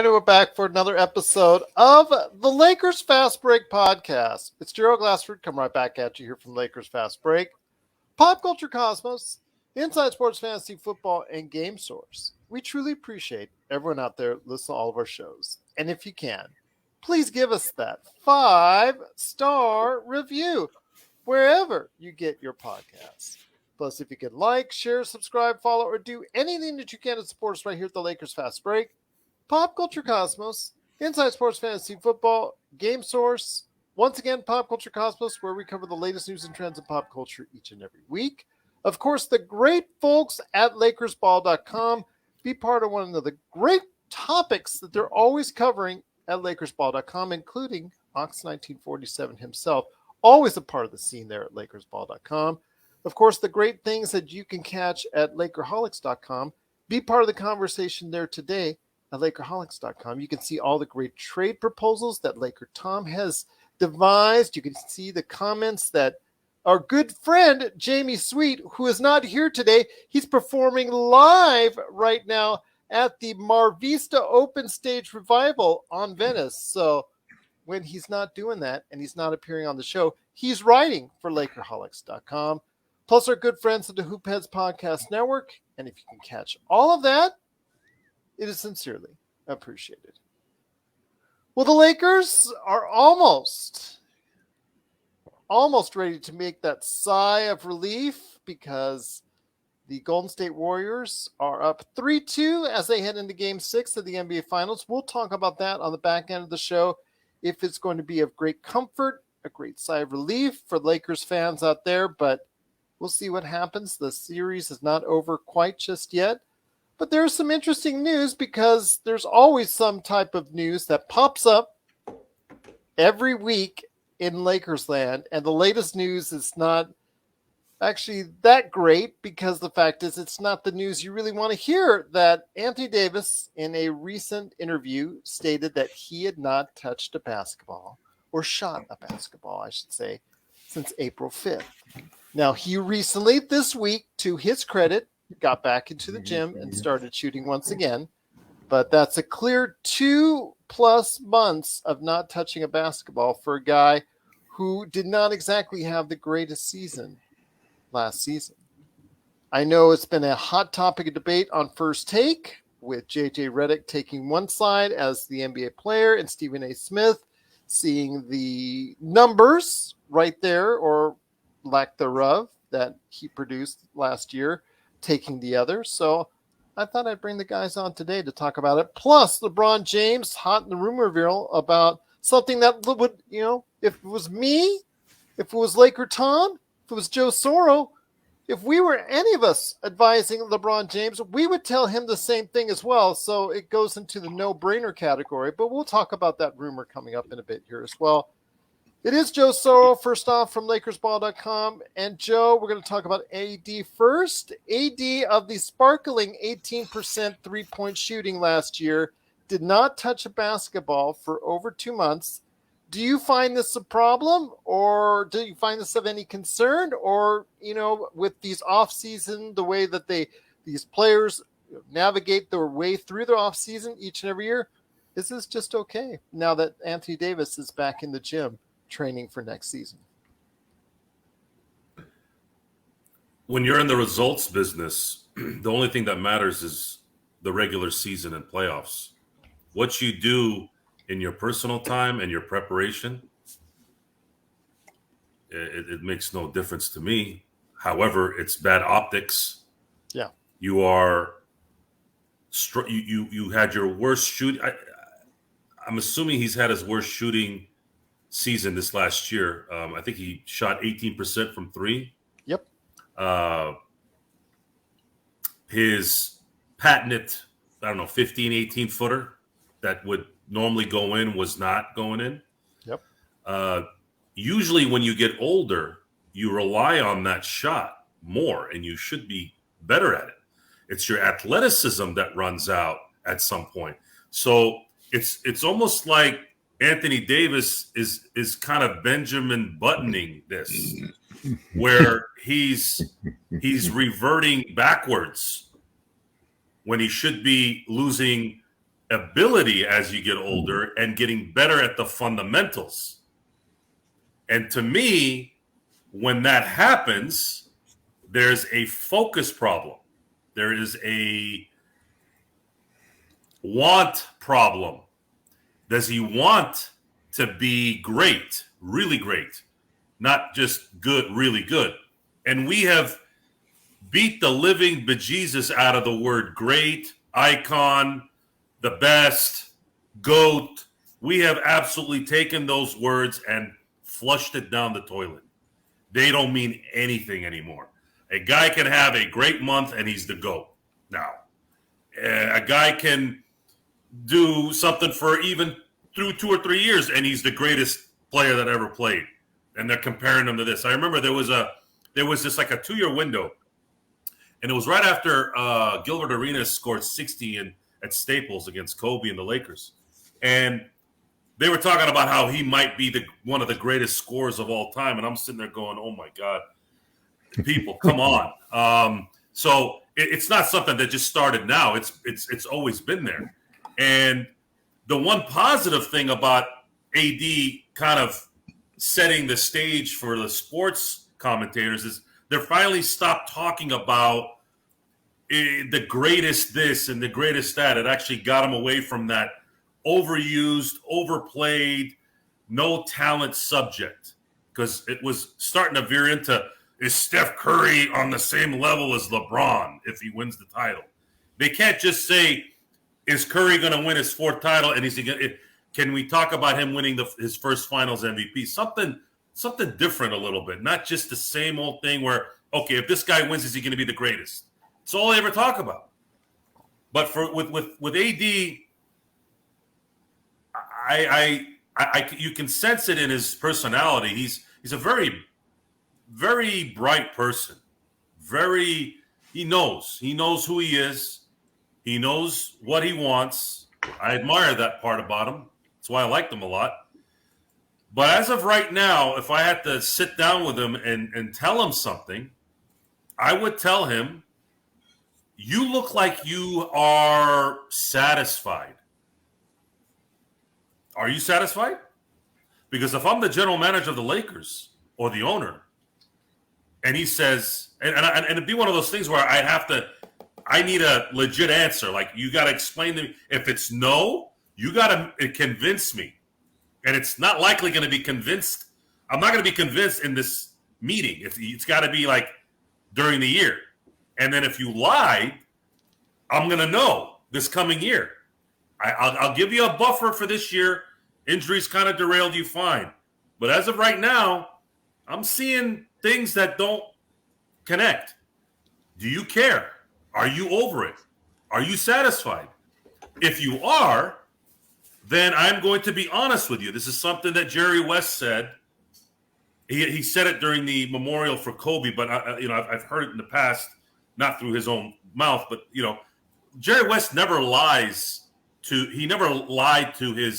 right, we're back for another episode of the Lakers Fast Break podcast. It's Gerald Glassford coming right back at you here from Lakers Fast Break. Pop Culture Cosmos, Inside Sports Fantasy Football, and Game Source. We truly appreciate everyone out there listening to all of our shows. And if you can, please give us that 5-star review wherever you get your podcasts. Plus, if you could like, share, subscribe, follow, or do anything that you can to support us right here at the Lakers Fast Break, Pop Culture Cosmos, Inside Sports Fantasy Football, Game Source. Once again, Pop Culture Cosmos, where we cover the latest news and trends in pop culture each and every week. Of course, the great folks at LakersBall.com. Be part of one of the great topics that they're always covering at LakersBall.com, including Ox 1947 himself, always a part of the scene there at LakersBall.com. Of course, the great things that you can catch at Lakerholics.com. Be part of the conversation there today at Lakerholics.com. You can see all the great trade proposals that LakerTom has devised. You can see the comments that our good friend Jamie Sweet, who is not here today, he's performing live right now at the Mar Vista Open Stage Revival on Venice. So when he's not doing that and he's not appearing on the show, he's writing for Lakerholics.com. Plus our good friends at the Hoopheads Podcast Network. And if you can catch all of that, it is sincerely appreciated. Well, the Lakers are almost ready to make that sigh of relief because the Golden State Warriors are up 3-2 as they head into Game 6 of the NBA Finals. We'll talk about that on the back end of the show, if it's going to be of great comfort, a great sigh of relief for Lakers fans out there, but we'll see what happens. The series is not over quite just yet. But there's some interesting news because there's always some type of news that pops up every week in Lakers land. And the latest news is not actually that great because the fact is it's not the news you really want to hear. That Anthony Davis, in a recent interview, stated that he had not touched a basketball, or shot a basketball, I should say, since April 5th. Now, he recently, this week, to his credit, got back into the gym and started shooting once again. But that's a clear 2+ months of not touching a basketball for a guy who did not exactly have the greatest season last season. I know it's been a hot topic of debate on First Take, with J.J. Redick taking one side as the NBA player and Stephen A. Smith seeing the numbers right there, or lack thereof, that he produced last year, taking the other. So I thought I'd bring the guys on today to talk about it. Plus, LeBron James, hot in the rumor mill about something that would, if it was me, if it was LakerTom, if it was Joe Soro, if we were any of us advising LeBron James, we would tell him the same thing as well. So it goes into the no-brainer category. But we'll talk about that rumor coming up in a bit here as well. It is Joe Soro, first off, from LakersBall.com. And Joe, we're going to talk about AD first. AD, of the sparkling 18% three-point shooting last year, did not touch a basketball for over 2 months. Do you find this a problem, or do you find this of any concern? Or, with these off-season, the way that these players navigate their way through their off-season each and every year, is this just okay now that Anthony Davis is back in the gym training for next season? When you're in the results business, the only thing that matters is the regular season and playoffs. What you do in your personal time and your preparation, it makes no difference to me. However, it's bad optics. Yeah. You are you had your worst shooting. I'm assuming he's had his worst shooting season this last year. I think he shot 18% from three. Yep. His patented, 15, 18 footer that would normally go in was not going in. Yep. Usually when you get older, you rely on that shot more, and you should be better at it. It's your athleticism that runs out at some point. So it's almost like Anthony Davis is kind of Benjamin buttoning this, where he's reverting backwards when he should be losing ability as you get older and getting better at the fundamentals. And to me, when that happens, there's a focus problem. There is a want problem. Does he want to be great, really great, not just good, really good? And we have beat the living bejesus out of the word great, icon, the best, GOAT. We have absolutely taken those words and flushed it down the toilet. They don't mean anything anymore. A guy can have a great month and he's the GOAT. Now, a guy can do something for even through 2 or 3 years and he's the greatest player that ever played. And they're comparing him to this. I remember there was this like a 2-year window, and it was right after Gilbert Arenas scored 60 at Staples against Kobe and the Lakers. And they were talking about how he might be one of the greatest scorers of all time. And I'm sitting there going, oh, my God, people, come on. So it's not something that just started now. It's always been there. And the one positive thing about AD kind of setting the stage for the sports commentators is they're finally stopped talking about the greatest this and the greatest that. It actually got them away from that overused, overplayed, no talent subject, because it was starting to veer into, is Steph Curry on the same level as LeBron if he wins the title? They can't just say, is Curry going to win his 4th title? And can we talk about him winning his first Finals MVP? Something different a little bit, not just the same old thing where, okay, if this guy wins, is he going to be the greatest? It's all they ever talk about. But with AD, you can sense it in his personality. He's a very, very bright person. He knows who he is. He knows what he wants. I admire that part about him. That's why I liked him a lot. But as of right now, if I had to sit down with him and tell him something, I would tell him, you look like you are satisfied. Are you satisfied? Because if I'm the general manager of the Lakers or the owner, and he says, and it'd be one of those things where I need a legit answer. Like, you got to explain to me. If it's no, you got to convince me. And it's not likely going to be convinced. I'm not going to be convinced in this meeting. It's got to be like during the year. And then if you lied, I'm going to know this coming year. I'll give you a buffer for this year. Injuries kind of derailed you, fine. But as of right now, I'm seeing things that don't connect. Do you care? Are you over it? Are you satisfied? If you are, then I'm going to be honest with you. This is something that Jerry West said. He said it during the memorial for Kobe, but I've heard it in the past, not through his own mouth, but Jerry West never lies to. He never lied to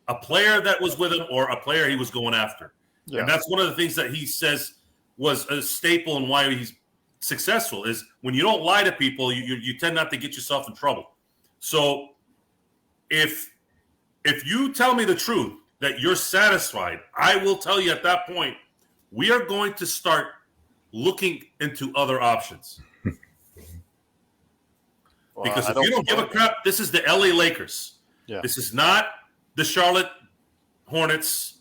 a player that was with him or a player he was going after. Yeah. And that's one of the things that he says was a staple in why he's successful, is when you don't lie to people, you tend not to get yourself in trouble. So if you tell me the truth that you're satisfied, I will tell you at that point, we are going to start looking into other options. Well, because if you don't give a crap, this is the LA Lakers. Yeah. This is not the Charlotte Hornets.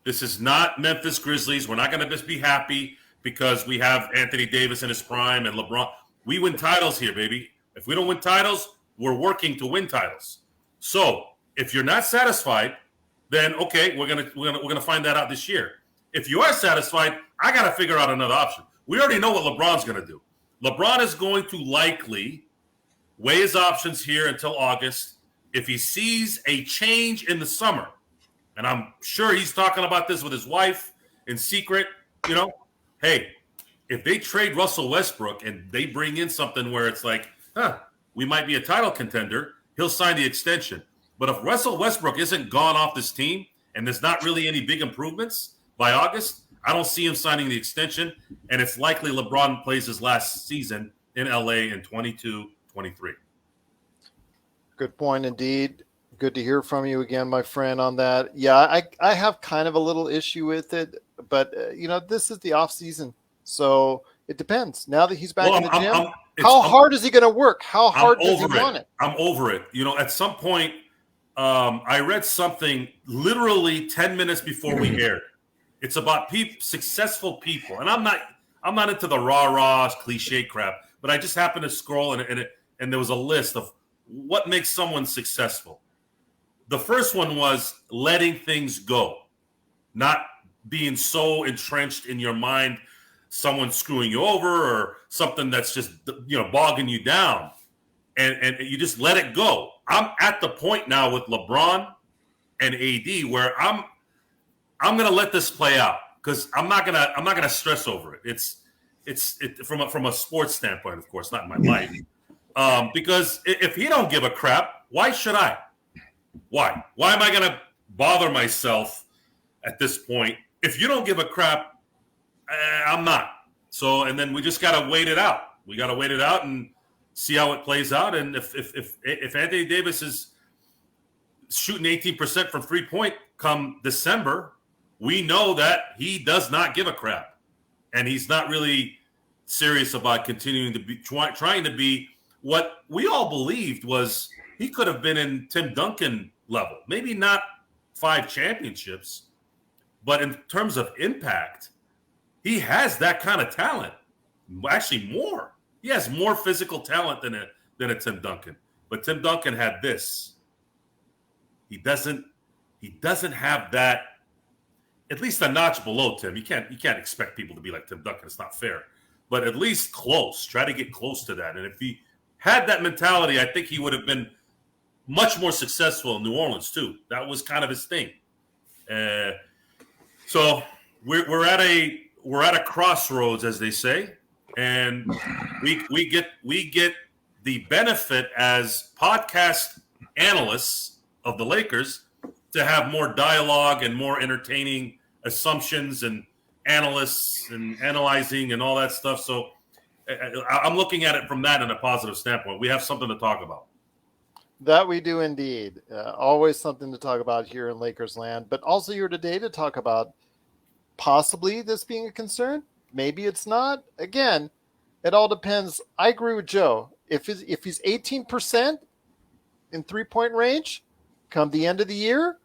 This is not Memphis Grizzlies. We're not going to just be happy because we have Anthony Davis in his prime and LeBron. We win titles here, baby. If we don't win titles, we're working to win titles. So if you're not satisfied, then okay, we're gonna find that out this year. If you are satisfied, I got to figure out another option. We already know what LeBron's going to do. LeBron is going to likely weigh his options here until August. If he sees a change in the summer, and I'm sure he's talking about this with his wife in secret, hey, if they trade Russell Westbrook and they bring in something where it's like, we might be a title contender, he'll sign the extension. But if Russell Westbrook isn't gone off this team and there's not really any big improvements by August, I don't see him signing the extension. And it's likely LeBron plays his last season in LA in 22-23. Good point indeed. Good to hear from you again, my friend, on that. Yeah, I have kind of a little issue with it, but this is the off season, so it depends. Now that he's back Well, in the gym, I'm how hard is he going to work? How I'm hard does he over it. want it? I'm over it. At some point, I read something literally 10 minutes before we aired. It's about successful people, and I'm not into the rah cliche crap. But I just happened to scroll, and there was a list of what makes someone successful. The first one was letting things go, not being so entrenched in your mind, someone screwing you over or something that's just bogging you down, and you just let it go. I'm at the point now with LeBron and AD where I'm gonna let this play out because I'm not gonna stress over it. It's from a sports standpoint, of course, not in my life. Because if he don't give a crap, why should I? Why am I gonna bother myself at this point? If you don't give a crap, I'm not. So, and then we just gotta wait it out. We gotta wait it out and see how it plays out. And if Anthony Davis is shooting 18% from 3-point come December, we know that he does not give a crap, and he's not really serious about continuing to be trying to be what we all believed was he could have been in Tim Duncan level. Maybe not 5 championships, but in terms of impact, he has that kind of talent. Actually, more. He has more physical talent than a Tim Duncan. But Tim Duncan had this. He doesn't have that. At least a notch below Tim. You can't expect people to be like Tim Duncan. It's not fair. But at least close. Try to get close to that. And if he had that mentality, I think he would have been much more successful in New Orleans too. That was kind of his thing. So we're at a crossroads, as they say, and we get the benefit as podcast analysts of the Lakers to have more dialogue and more entertaining assumptions and analysts and analyzing and all that stuff. So I'm looking at it from that in a positive standpoint. We have something to talk about. That we do indeed. Always something to talk about here in Lakers land, but also here today to talk about possibly this being a concern. Maybe it's not. Again, it all depends. I agree with Joe. If he's 18% in 3-point range come the end of the year,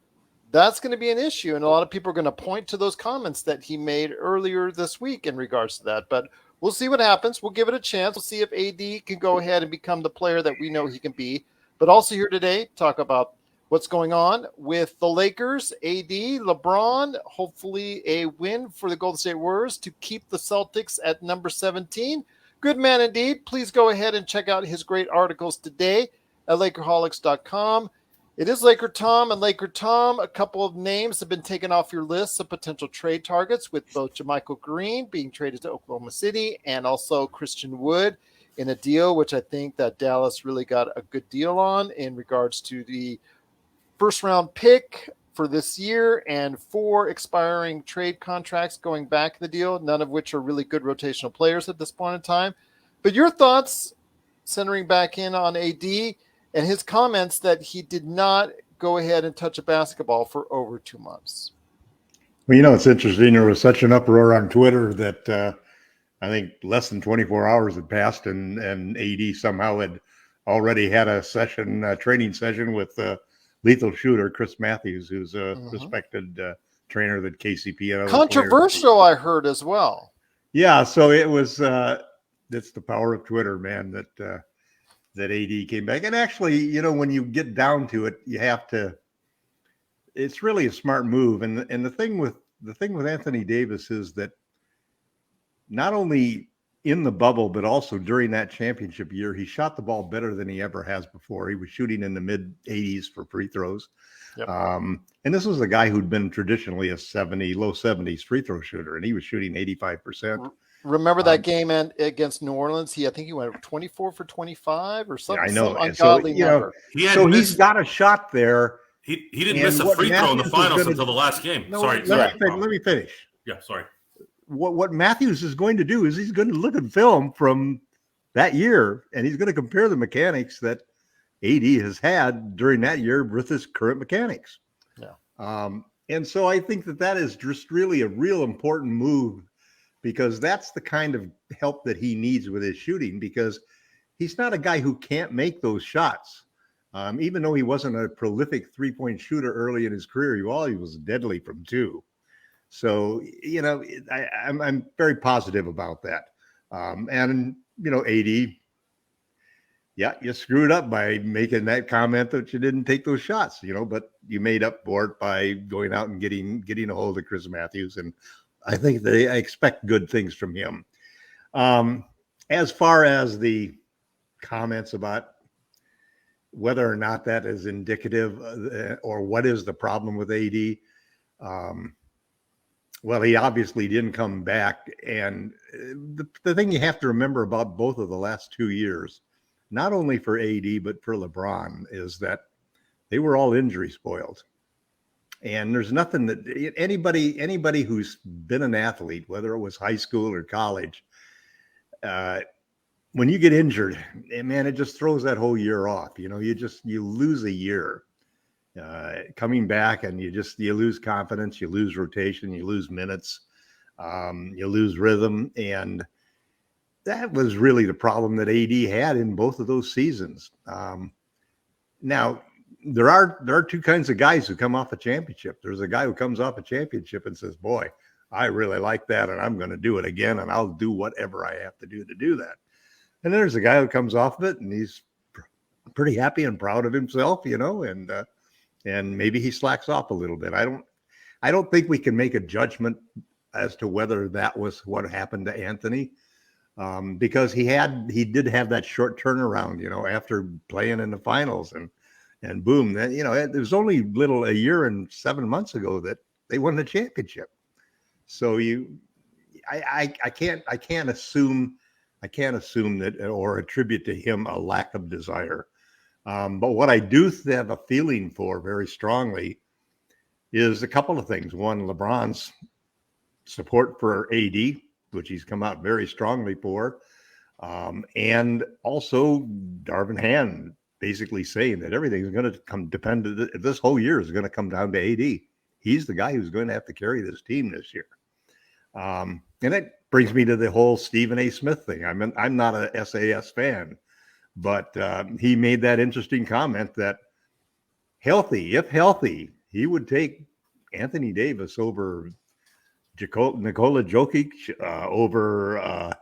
that's going to be an issue. And a lot of people are going to point to those comments that he made earlier this week in regards to that. But we'll see what happens. We'll give it a chance. We'll see if AD can go ahead and become the player that we know he can be. But also here today, talk about what's going on with the Lakers, AD, LeBron, hopefully a win for the Golden State Warriors to keep the Celtics at number 17. Good man indeed. Please go ahead and check out his great articles today at Lakerholics.com. It is LakerTom and LakerTom. A couple of names have been taken off your list of potential trade targets, with both JaMychal Green being traded to Oklahoma City and also Christian Wood in a deal, which I think that Dallas really got a good deal on in regards to the first-round pick for this year and 4 expiring trade contracts going back in the deal, none of which are really good rotational players at this point in time. But your thoughts centering back in on AD and his comments that he did not go ahead and touch a basketball for over 2 months. Well, it's interesting. There was such an uproar on Twitter that I think less than 24 hours had passed, and AD somehow had already had a training session with lethal shooter Chris Matthews, who's a respected trainer that KCP and other controversial players. I heard as well. Yeah, so it was. It's the power of Twitter, man. That AD came back, and actually, when you get down to it, you have to. It's really a smart move, and the thing with Anthony Davis is that not only in the bubble, but also during that championship year, he shot the ball better than he ever has before. He was shooting in the mid 80s for free throws. Yep. And this was a guy who'd been traditionally a low 70s free throw shooter, and he was shooting 85%. Remember that game against New Orleans? I think he went 24 for 25 or something. Yeah, I know. Some ungodly number. He's got a shot there. He didn't miss a free throw in the finals until the last game. Let me finish. Yeah, sorry. What Matthews is going to do is he's going to look at film from that year, and he's going to compare the mechanics that AD has had during that year with his current mechanics. Yeah. And so I think that is just really a real important move, because that's the kind of help that he needs with his shooting, because he's not a guy who can't make those shots. Even though he wasn't a prolific three-point shooter early in his career, he was deadly from two. So, I'm very positive about that. And, AD, yeah, you screwed up by making that comment that you didn't take those shots, but you made up for it by going out and getting a hold of Chris Matthews. And I think I expect good things from him. As far as the comments about whether or not that is indicative or what is the problem with AD, well, he obviously didn't come back. And the thing you have to remember about both of the last 2 years, not only for AD, but for LeBron, is that they were all injury spoiled. And there's nothing that anybody who's been an athlete, whether it was high school or college, when you get injured, man, it just throws that whole year off. You lose a year coming back, and you lose confidence, you lose rotation, you lose minutes, you lose rhythm. And that was really the problem that AD had in both of those seasons. Now, there are two kinds of guys who come off a championship. There's a guy who comes off a championship and says, boy, I really like that, and I'm going to do it again, and I'll do whatever I have to do that. And there's a guy who comes off of it, and he's pretty happy and proud of himself, and maybe he slacks off a little bit. I don't think we can make a judgment as to whether that was what happened to Anthony, because he did have that short turnaround, after playing in the finals, and boom, then, it was only a year and 7 months ago that they won the championship. So I can't assume that or attribute to him a lack of desire. But what I do have a feeling for very strongly is a couple of things. One, LeBron's support for AD, which he's come out very strongly for, and also Darvin Ham basically saying that everything's going to this whole year is going to come down to AD. He's the guy who's going to have to carry this team this year. And that brings me to the whole Stephen A. Smith thing. I'm not a SAS fan, but he made that interesting comment that if healthy, he would take Anthony Davis over Nikola Jokic, over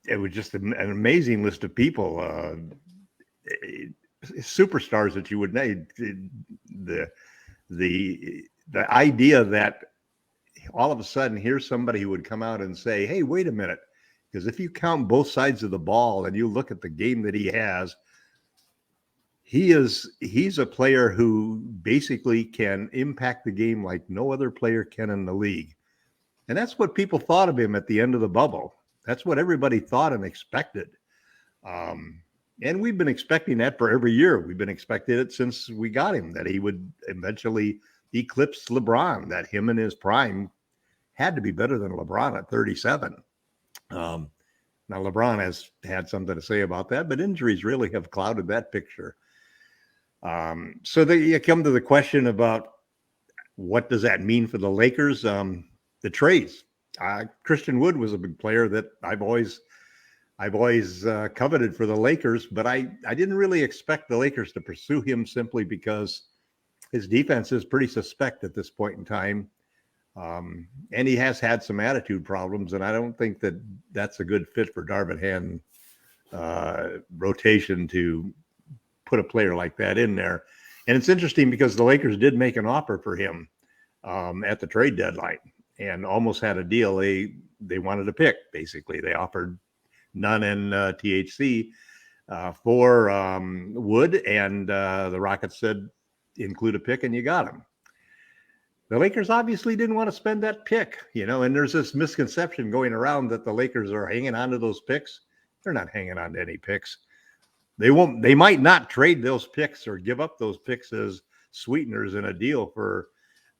it was just an amazing list of people, superstars that you would name. The idea that all of a sudden here's somebody who would come out and say, hey, wait a minute, because if you count both sides of the ball and you look at the game that he has, he's a player who basically can impact the game like no other player can in the league. And that's what people thought of him at the end of the bubble. That's what everybody thought and expected. And we've been expecting that for every year. We've been expecting it since we got him, that he would eventually eclipse LeBron, that him in his prime had to be better than LeBron at 37. Now, LeBron has had something to say about that, but injuries really have clouded that picture. So you come to the question about what does that mean for the Lakers? The trades. Christian Wood was a big player that I've always coveted for the Lakers, but I didn't really expect the Lakers to pursue him simply because his defense is pretty suspect at this point in time. And he has had some attitude problems, and I don't think that that's a good fit for Darvin Ham rotation to put a player like that in there. And it's interesting because the Lakers did make an offer for him at the trade deadline and almost had a deal. They wanted a pick, basically. They offered none in THC for Wood, and the Rockets said, include a pick and you got him. The Lakers obviously didn't want to spend that pick, and there's this misconception going around that the Lakers are hanging on to those picks. They're not hanging on to any picks. They might not trade those picks or give up those picks as sweeteners in a deal for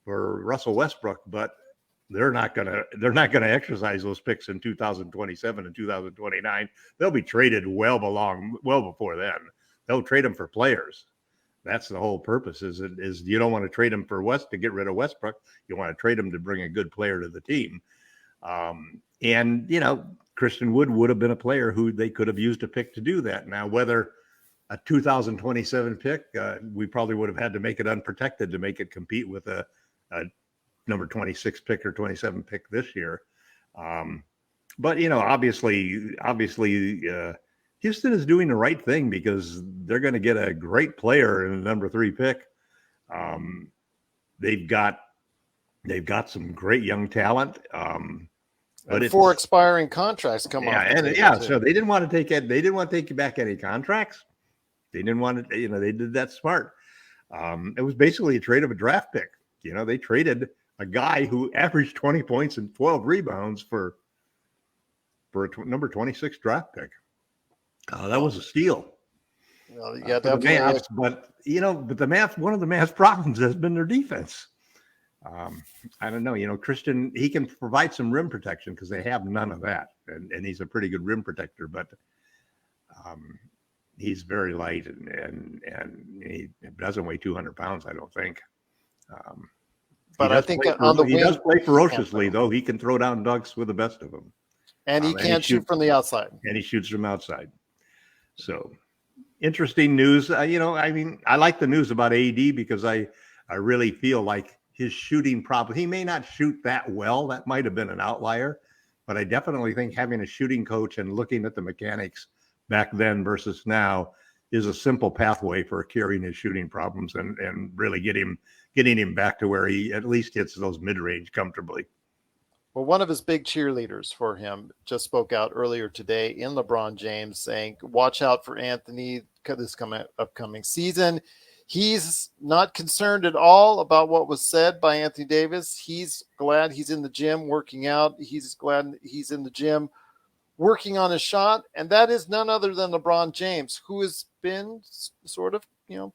Russell Westbrook, but they're not gonna exercise those picks in 2027 and 2029. They'll be traded well before then. They'll trade them for players. That's the whole purpose. Is you don't want to trade them for to get rid of Westbrook. You want to trade them to bring a good player to the team. And Christian Wood have been a player who they could have used a pick to do that. Now, whether a 2027 pick, we probably would have had to make it unprotected to make it compete with a number 26 pick or 27 pick this year. But obviously, Houston is doing the right thing because they're going to get a great player in the number 3 pick. They've got some great young talent. But 4 expiring contracts come off. So they didn't want to take it. They didn't want to take back any contracts. They didn't want to. They did that smart. It was basically a trade of a draft pick. They traded a guy who averaged 20 points and 12 rebounds for a number 26 draft pick. That was a steal. Well, For the Mavs, but the Mavs. One of the Mavs' problems has been their defense. I don't know. Christian, he can provide some rim protection because they have none of that, and he's a pretty good rim protector. But he's very light, and he doesn't weigh 200 pounds. I don't think. But I think he does play ferociously, though. He can throw down dunks with the best of them, and he can't shoot from the outside. And he shoots from outside. So interesting news. I like the news about AD because I really feel like his shooting problem. He may not shoot that well. That might have been an outlier, but I definitely think having a shooting coach and looking at the mechanics back then versus now is a simple pathway for curing his shooting problems and really getting him back to where he at least hits those mid-range comfortably. Well, one of his big cheerleaders for him just spoke out earlier today in LeBron James saying, watch out for Anthony this upcoming season. He's not concerned at all about what was said by Anthony Davis. He's glad he's in the gym working out. He's glad he's in the gym working on his shot. And that is none other than LeBron James, who has been sort of,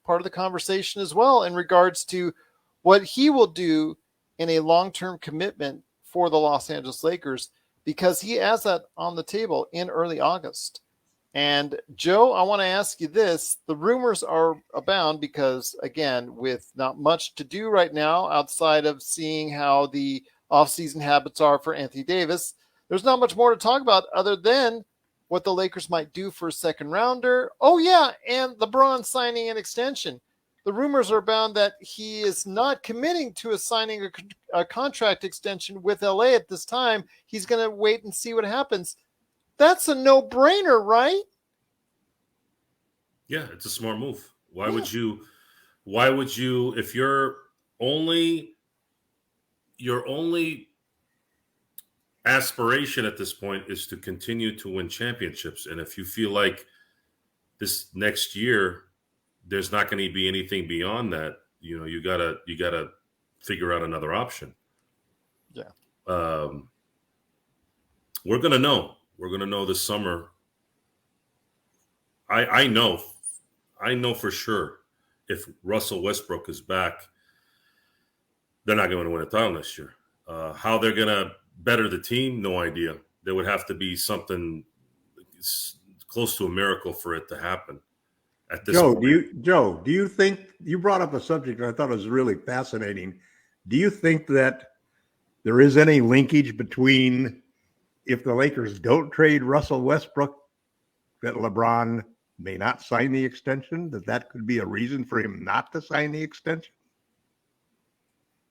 part of the conversation as well in regards to what he will do in a long-term commitment for the Los Angeles Lakers, because he has that on the table in early August. And Joe, I want to ask you this. The rumors are abound because, again, with not much to do right now outside of seeing how the offseason habits are for Anthony Davis, there's not much more to talk about other than what the Lakers might do for a second rounder. Oh, yeah, and LeBron signing an extension. The rumors are abound that he is not committing to signing a contract extension with LA at this time. He's going to wait and see what happens. That's a no-brainer, right? Yeah, it's a smart move. Why would you, if your only aspiration at this point is to continue to win championships, and if you feel like this next year there's not going to be anything beyond that, you gotta figure out another option. Yeah. We're gonna know. We're gonna know this summer. I know for sure if Russell Westbrook is back, they're not going to win a title next year. How they're going to better the team, no idea. There would have to be something close to a miracle for it to happen. At this point. Do you think, you brought up a subject that I thought was really fascinating. Do you think that there is any linkage between, if the Lakers don't trade Russell Westbrook, that LeBron may not sign the extension, that could be a reason for him not to sign the extension?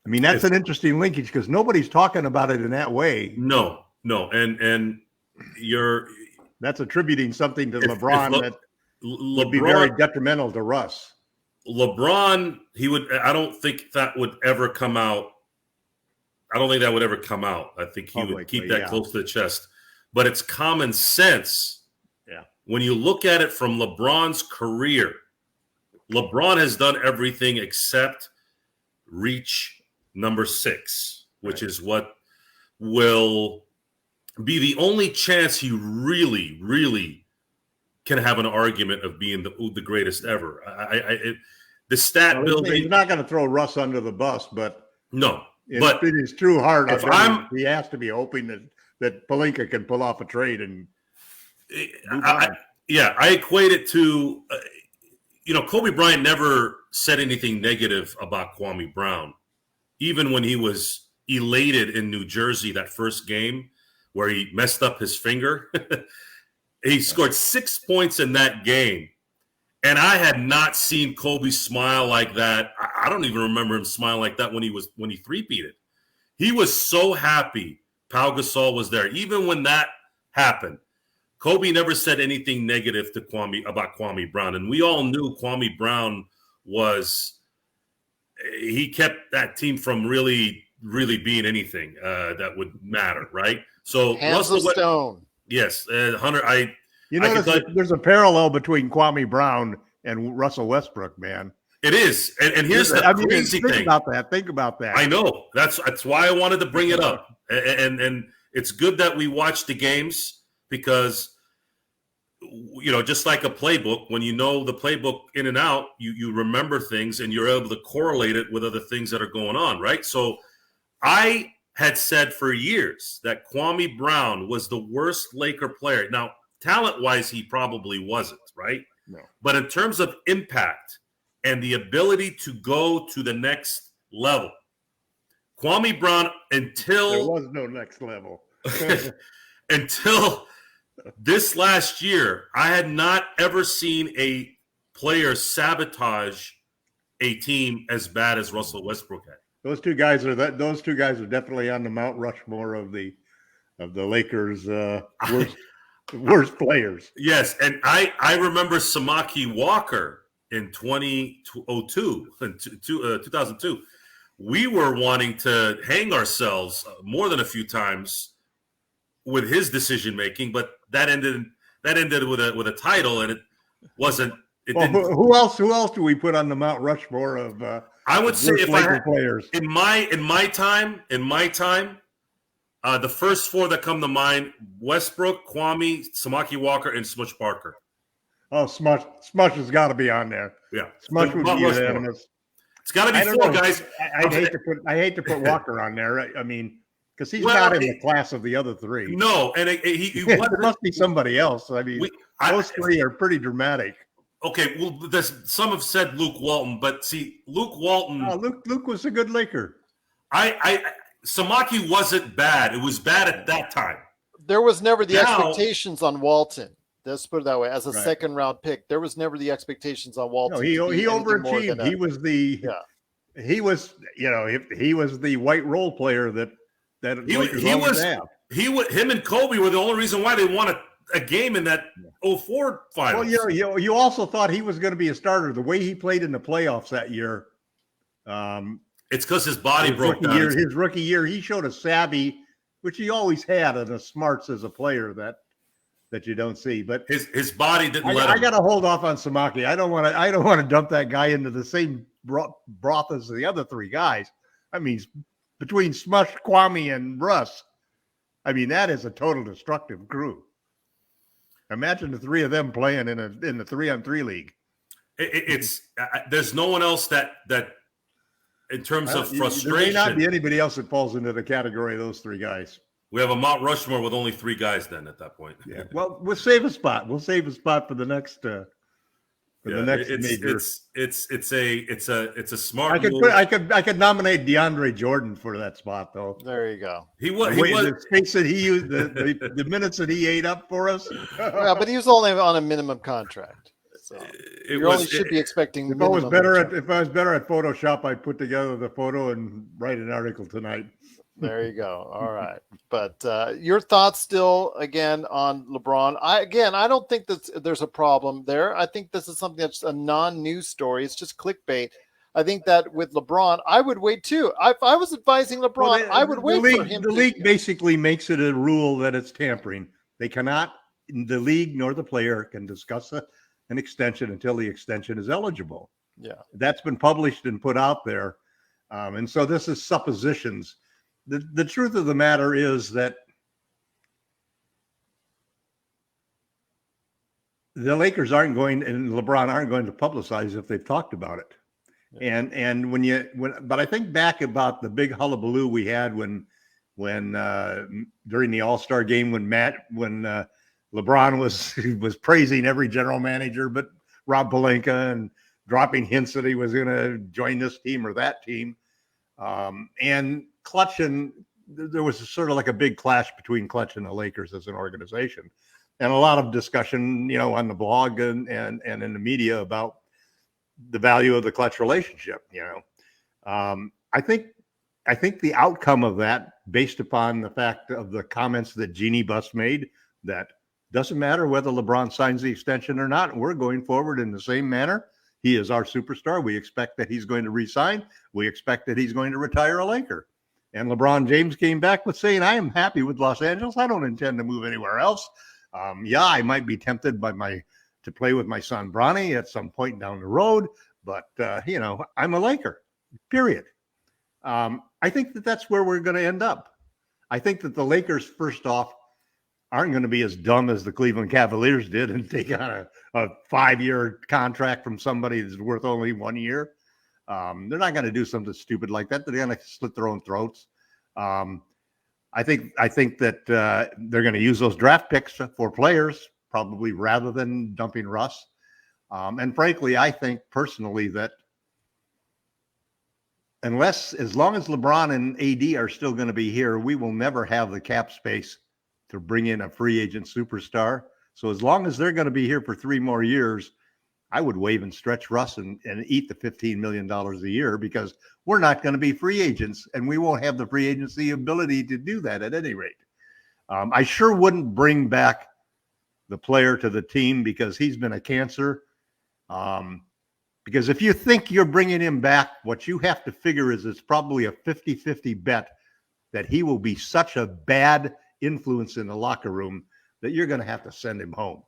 I mean, that's an interesting linkage because nobody's talking about it in that way. No. And that's attributing something to LeBron that would be LeBron, very detrimental to Russ. LeBron, I don't think that would ever come out. I think he would keep that close to the chest. But it's common sense. Yeah. When you look at it from LeBron's career, LeBron has done everything except reach number 6, which is what will be the only chance he really, really can have an argument of being the greatest ever. The stat building. He's not going to throw Russ under the bus, but no. But in his true heart, if I'm, he has to be hoping that Pelinka can pull off a trade and I equate it to, Kobe Bryant never said anything negative about Kwame Brown, even when he was elated in New Jersey that first game where he messed up his finger. He scored 6 points in that game. And I had not seen Kobe smile like that. I don't even remember him smiling like that when he three-peated. He was so happy Pau Gasol was there. Even when that happened, Kobe never said anything negative to about Kwame Brown. And we all knew Kwame Brown he kept that team from really, really being anything that would matter, right? So Hands of stone. Yes, Hunter, there's a parallel between Kwame Brown and Russell Westbrook, man. It is. And here's the crazy thing. Think about that. I know. That's why I wanted to bring it up. And it's good that we watch the games because, just like a playbook, when you know the playbook in and out, you remember things and you're able to correlate it with other things that are going on, right? So I had said for years that Kwame Brown was the worst Laker player. Now, talent-wise, he probably wasn't, right? No. But in terms of impact and the ability to go to the next level, Kwame Brown, until there was no next level. Until this last year, I had not ever seen a player sabotage a team as bad as Russell Westbrook had. Those two guys are definitely on the Mount Rushmore of the Lakers' worst players. Yes, and I remember Samaki Walker in 2002. We were wanting to hang ourselves more than a few times with his decision making, but that ended with a title, and it wasn't. Who else do we put on the Mount Rushmore of? I would say if Laker players in my time, the first four that come to mind: Westbrook, Kwame, Samaki Walker, and Smush Parker. Oh, Smush has got to be on there. Yeah, Smush would be unanimous. It's got to be four guys. I hate to put Walker on there. Right? I mean, because he's not in the class of the other three. No, and there must be somebody else. I mean, those three are pretty dramatic. Okay, well, some have said Luke Walton, but see, Luke Walton. Luke was a good Laker. Samaki wasn't bad. It was bad at that time. There was never the expectations on Walton. Let's put it that way. As a second round pick, there was never the expectations on Walton. No, he overachieved. He was the white role player that him and Kobe were the only reason why they won a game in that 04 finals. Well, you also thought he was going to be a starter. The way he played in the playoffs that year, it's because his body broke down. His rookie year, he showed a savvy, which he always had, and a smarts as a player that you don't see. But his body didn't let him. I got to hold off on Samaki. I don't want to dump that guy into the same broth as the other three guys. I mean, between Smush, Kwame, and Russ, I mean, that is a total destructive crew. Imagine the three of them playing in the 3-on-3 league. There's no one else that in terms of frustration. There may not be anybody else that falls into the category of those three guys. We have a Mount Rushmore with only three guys then at that point. Yeah. Well, we'll save a spot. We'll save a spot for the next major. It's a smart move. I could nominate DeAndre Jordan for that spot though. There you go. He was the space that he used, the minutes that he ate up for us. Yeah, but he was only on a minimum contract. So should be expecting. If I was better at Photoshop, I'd put together the photo and write an article tonight. There you go. All right. But your thoughts still, again, on LeBron. I don't think that there's a problem there. I think this is something that's a non-news story. It's just clickbait. I think that with LeBron, I would wait too. If I was advising LeBron, I would wait for him. The league basically makes it a rule that it's tampering. They cannot, the league nor the player can discuss an extension until the extension is eligible. Yeah. That's been published and put out there. And so this is suppositions. The truth of the matter is that the Lakers and LeBron aren't going to publicize if they've talked about it. And but I think back about the big hullabaloo we had when during the All-Star game when LeBron was praising every general manager but Rob Pelinka and dropping hints that he was going to join this team or that team. And Clutch, and there was sort of like a big clash between Clutch and the Lakers as an organization, and a lot of discussion, on the blog and in the media about the value of the Clutch relationship. I think the outcome of that, based upon the fact of the comments that Jeannie Buss made, that doesn't matter whether LeBron signs the extension or not, we're going forward in the same manner. He is our superstar. We expect that he's going to re-sign. We expect that he's going to retire a Laker. And LeBron James came back with saying, I am happy with Los Angeles. I don't intend to move anywhere else. I might be tempted to play with my son Bronny at some point down the road, but I'm a Laker, period. I think that's where we're going to end up. I think that the Lakers, first off, aren't going to be as dumb as the Cleveland Cavaliers did and take on a 5-year contract from somebody that's worth only 1 year. They're not going to do something stupid like that. They're going to slit their own throats. I think that they're going to use those draft picks for players, probably, rather than dumping Russ. And frankly, I think personally that as long as LeBron and AD are still going to be here, we will never have the cap space to bring in a free agent superstar. So as long as they're going to be here for 3 more years, I would waive and stretch Russ and eat the $15 million a year, because we're not going to be free agents and we won't have the free agency ability to do that at any rate. I sure wouldn't bring back the player to the team because he's been a cancer. Because if you think you're bringing him back, what you have to figure is it's probably a 50-50 bet that he will be such a bad influence in the locker room that you're going to have to send him home.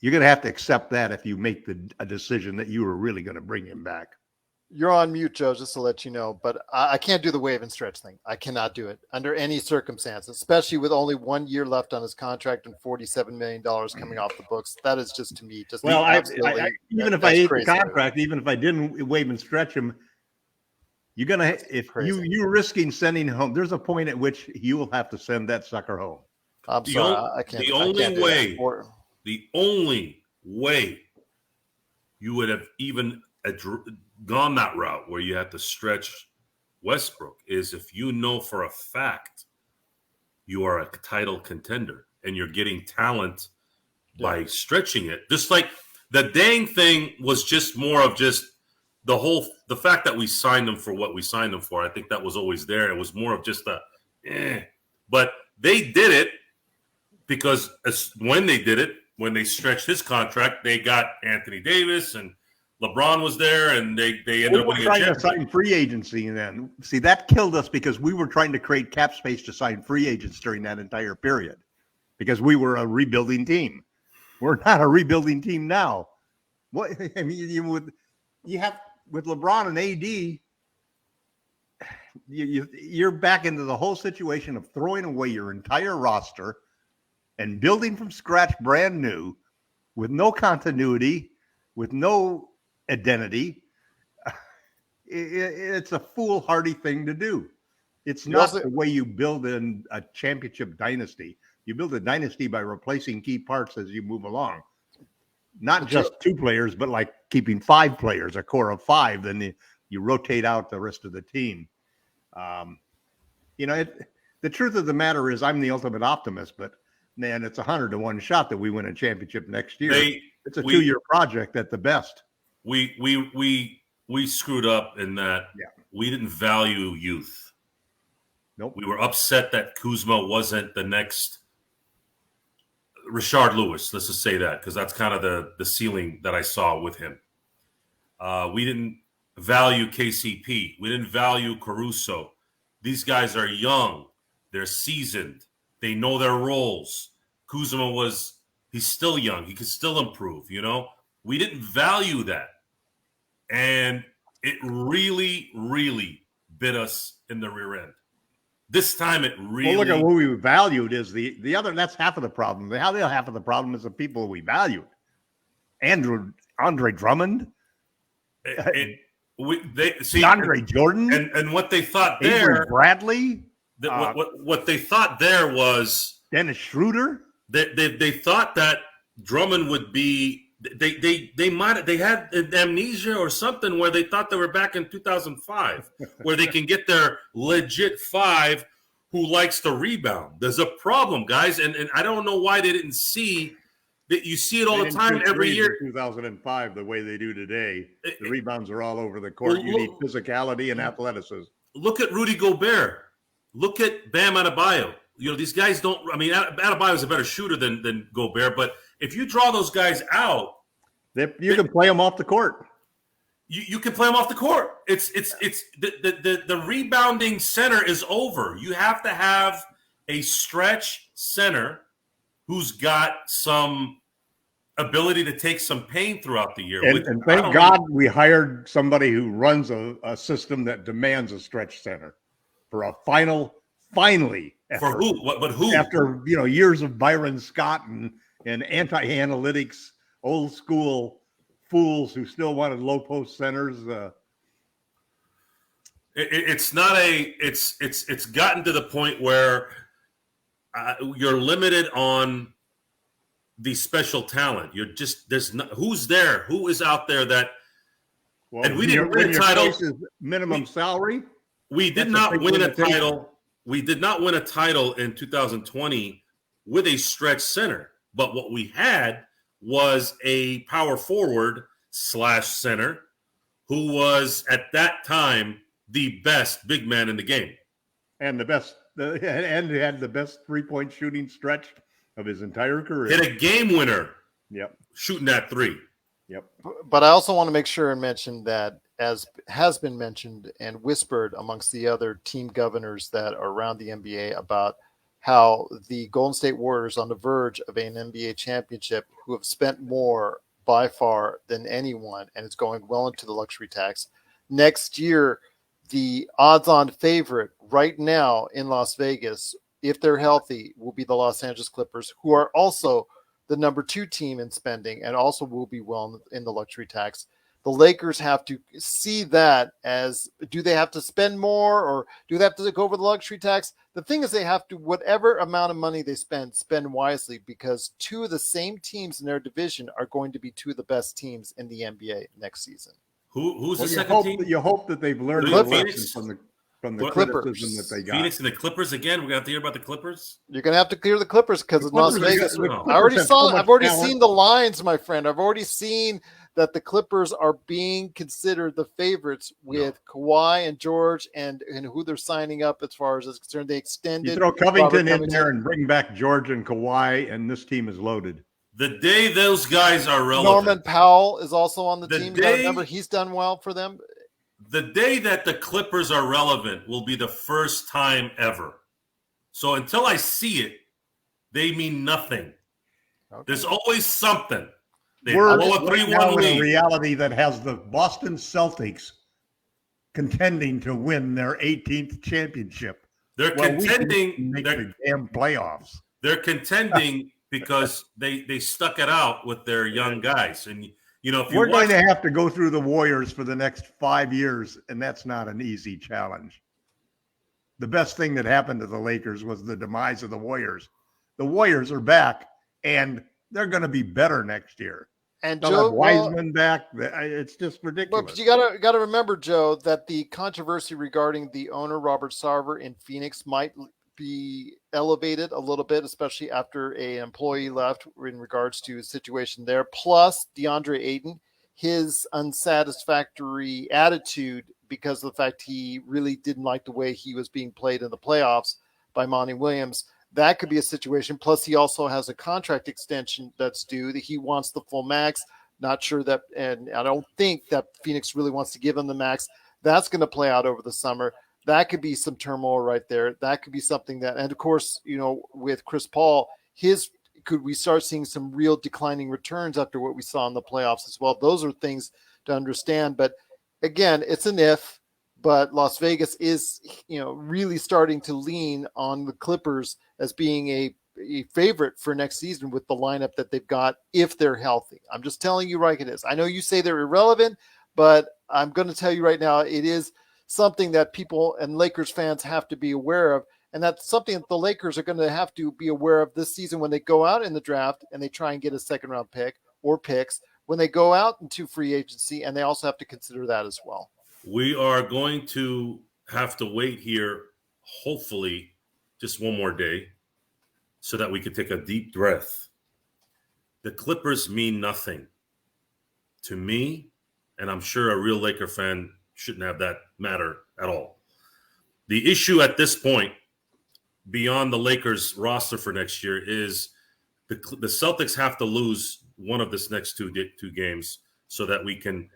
You're going to have to accept that if you make a decision that you were really going to bring him back. You're on mute, Joe, just to let you know, but I can't do the wave and stretch thing. I cannot do it under any circumstance, especially with only 1 year left on his contract and $47 million coming off the books. That is just, to me, just even if I ate the contract, even if I didn't wave and stretch him, you're gonna you're risking sending home. There's a point at which you will have to send that sucker home. I'm sorry, I can't. The only way you would have even gone that route where you had to stretch Westbrook is if you know for a fact you are a title contender and you're getting talent by stretching it. Just like the dang thing was just more of just the fact that we signed them for what we signed them for. I think that was always there. It was more of just but they did it because when they stretched his contract, they got Anthony Davis and LeBron was there, and they ended up winning a championship. We were trying to sign free agency, and then see that killed us because we were trying to create cap space to sign free agents during that entire period because we were a rebuilding team. We're not a rebuilding team now. What I mean, you have with LeBron and AD, you're back into the whole situation of throwing away your entire roster and building from scratch, brand new, with no continuity, with no identity. It's a foolhardy thing to do. It's not the way you build in a championship dynasty. You build a dynasty by replacing key parts as you move along. Not just 2 players, but like keeping 5 players, a core of 5. Then you rotate out the rest of the team. The truth of the matter is I'm the ultimate optimist, but man, it's 100-to-1 shot that we win a championship next year. It's a 2-year project at the best. We screwed up in that we didn't value youth. Nope. We were upset that Kuzma wasn't the next Rashard Lewis. Let's just say that, because that's kind of the ceiling that I saw with him. We didn't value KCP. We didn't value Caruso. These guys are young. They're seasoned. They know their roles. Kuzma he's still young. He could still improve, We didn't value that. And it really, really bit us in the rear end. This time it really... Well, look at what we valued is the other, that's half of the problem. The other half of the problem is the people we valued. Andre Drummond, They see DeAndre Jordan and what they thought Avery there. Bradley. What they thought there was Dennis Schroeder. They thought that Drummond would be. They had amnesia or something where they thought they were back in 2005, where they can get their legit five who likes to rebound. There's a problem, guys, and I don't know why they didn't see that. You see it all the time every year. 2005, the way they do today, the rebounds are all over the court. You need physicality and athleticism. Look at Rudy Gobert. Look at Bam Adebayo. These guys don't. I mean, Adebayo is a better shooter than Gobert, but if you draw those guys out, you can play them off the court. You can play them off the court. It's the rebounding center is over. You have to have a stretch center who's got some ability to take some pain throughout the year. And thank God we hired somebody who runs a system that demands a stretch center for a finally effort. For who? But who? After years of Byron Scott and anti-analytics, old school fools who still wanted low post centers. It's gotten to the point where you're limited on the special talent. Who's there? Who is out there that? Well, and we didn't win a title. Minimum salary. We did not win a title. We did not win a title in 2020 with a stretch center. But what we had was a power forward / center who was at that time the best big man in the game. And and had the best 3-point shooting stretch of his entire career. Hit a game winner. Yep. Shooting that 3. Yep. But I also want to make sure and mention that, as has been mentioned and whispered amongst the other team governors that are around the NBA, about how the Golden State Warriors on the verge of an NBA championship, who have spent more by far than anyone, and it's going well into the luxury tax. Next year, the odds-on favorite right now in Las Vegas, if they're healthy, will be the Los Angeles Clippers, who are also the number 2 team in spending and also will be well in the luxury tax. The Lakers have to see that as, do they have to spend more, or do they have to go over the luxury tax? The thing is, they have to, whatever amount of money they spend wisely, because 2 of the same teams in their division are going to be 2 of the best teams in the NBA next season. Who's the second team? You hope that they've learned the lesson from the criticism that they got. Phoenix and the Clippers again. We're gonna have to hear about the Clippers. You're gonna have to clear the Clippers because of Las Vegas. I've already seen the lines, my friend. I've already seen that the Clippers are being considered the favorites with Kawhi and George and who they're signing up as far as is concerned. They extended. You throw Covington in there and bring back George and Kawhi, and this team is loaded. The day those guys are relevant. Norman Powell is also on the team. Remember, he's done well for them. The day that the Clippers are relevant will be the first time ever. So until I see it, they mean nothing. Okay. There's always something. We're now in a reality that has the Boston Celtics contending to win their 18th championship. They're contending. Make the damn playoffs. They're contending because they stuck it out with their young guys. And if we're going to have to go through the Warriors for the next 5 years, and that's not an easy challenge. The best thing that happened to the Lakers was the demise of the Warriors. The Warriors are back, and they're going to be better next year. And they'll Joe have Wiseman back. It's just ridiculous. But you got to remember, Joe, that the controversy regarding the owner Robert Sarver in Phoenix might be elevated a little bit, especially after an employee left in regards to his situation there. Plus, DeAndre Ayton, his unsatisfactory attitude because of the fact he really didn't like the way he was being played in the playoffs by Monty Williams. That could be a situation. Plus, he also has a contract extension that's due. That he wants the full max. Not sure that, and I don't think that Phoenix really wants to give him the max. That's going to play out over the summer. That could be some turmoil right there. That could be something that, and of course, with Chris Paul, could we start seeing some real declining returns after what we saw in the playoffs as well? Those are things to understand. But again, it's an if. But Las Vegas is, really starting to lean on the Clippers as being a favorite for next season with the lineup that they've got if they're healthy. I'm just telling you, right, it is. I know you say they're irrelevant, But I'm going to tell you right now, it is something that people and Lakers fans have to be aware of. And that's something that the Lakers are going to have to be aware of this season when they go out in the draft and they try and get a second round pick or picks, when they go out into free agency, and they also have to consider that as well. We are going to have to wait here, hopefully, just one more day so that we can take a deep breath. The Clippers mean nothing to me, and I'm sure a real Laker fan shouldn't have that matter at all. The issue at this point, beyond the Lakers roster for next year, is the Celtics have to lose one of this next two games so that we can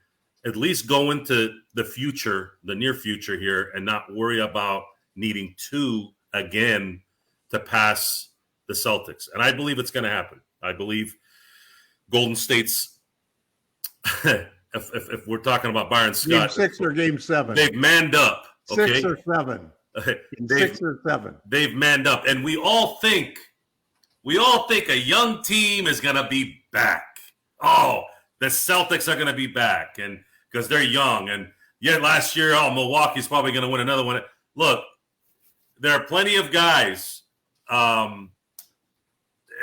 at least go into the future, the near future here, and not worry about needing two again to pass the Celtics. And I believe it's going to happen. I believe Golden State's, if we're talking about Byron Scott. Game 6 or Game 7? They've manned up. Okay? 6 or 7. 6 or 7. They've manned up. And we all think a young team is going to be back. Oh, the Celtics are going to be back, and because they're young. And yet last year, Milwaukee's probably going to win another one. Look, there are plenty of guys that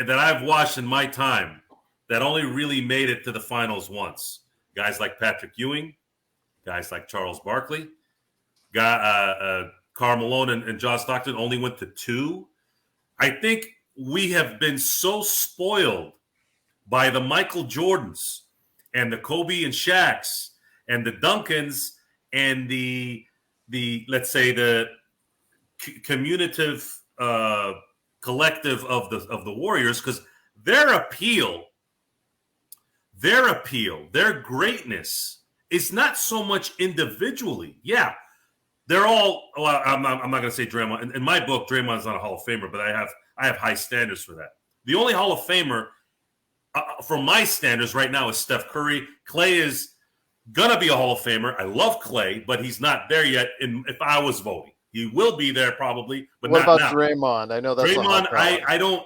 I've watched in my time that only really made it to the finals once. Guys like Patrick Ewing, guys like Charles Barkley, Karl Malone and John Stockton only went to 2. I think we have been so spoiled by the Michael Jordans and the Kobe and Shaqs and the Duncans and the let's say the commutative collective of the Warriors, because their appeal, their greatness is not so much individually. Yeah, they're all. Well, I'm not going to say Draymond. In my book, Draymond's not a Hall of Famer, but I have high standards for that. The only Hall of Famer from my standards right now is Steph Curry. Clay is gonna be a Hall of Famer. I love Clay, but he's not there yet. If I was voting, he will be there probably. But what not about now. Draymond? I know that's Draymond. I don't.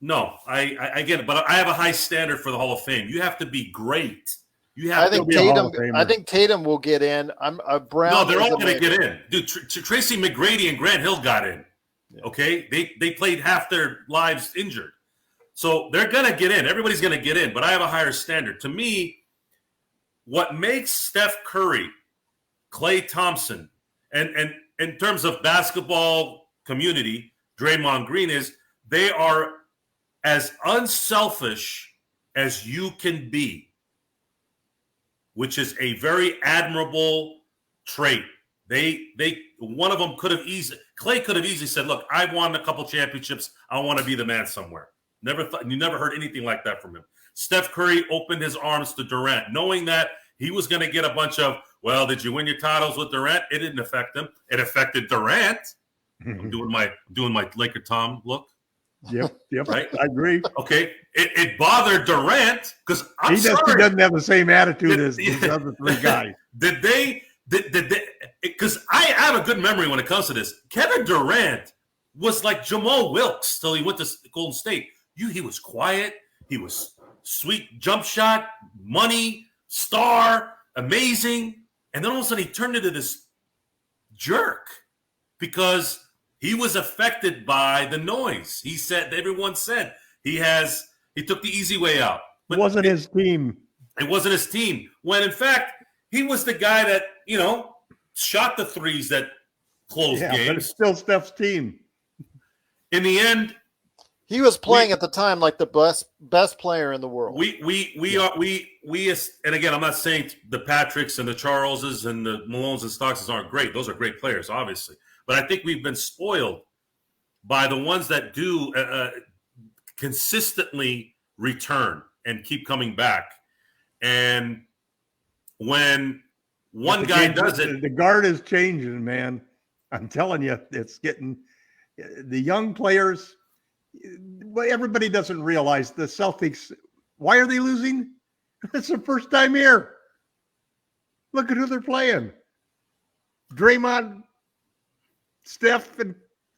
No, I get it, but I have a high standard for the Hall of Fame. You have to be great. You have to be a Hall of Famer. I think Tatum will get in. Brown. No, they're all going to get in. Dude, Tracy McGrady and Grant Hill got in. Yeah. Okay, they played half their lives injured. So they're going to get in. Everybody's going to get in, but I have a higher standard. To me, what makes Steph Curry, Klay Thompson, and in terms of basketball community, Draymond Green is they are as unselfish as you can be, which is a very admirable trait. One of them could have easily, Klay could have easily said, look, I've won a couple championships. I want to be the man somewhere. You never heard anything like that from him. Steph Curry opened his arms to Durant, knowing that he was going to get a bunch of, well, did you win your titles with Durant? It didn't affect him. It affected Durant. I'm doing my LakerTom look. Yep. Right? I agree. Okay. It bothered Durant because he doesn't have the same attitude as these other three guys. Did they? Because I have a good memory when it comes to this. Kevin Durant was like Jamal Wilkes till he went to Golden State. He was quiet. He was sweet jump shot, money, star, amazing. And then all of a sudden he turned into this jerk because he was affected by the noise. Everyone said he took the easy way out. But it wasn't his team. It wasn't his team. When in fact, he was the guy that, shot the threes that closed games. But it's still Steph's team. In the end, he was playing at the time like the best player in the world. We and again, I'm not saying the Patricks and the Charleses and the Malones and Stockses aren't great. Those are great players, obviously. But I think we've been spoiled by the ones that do consistently return and keep coming back. And when one guy does it, the guard is changing, man. I'm telling you, it's getting the young players. Everybody doesn't realize the Celtics. Why are they losing? It's their first time here. Look at who they're playing. Draymond, Steph, and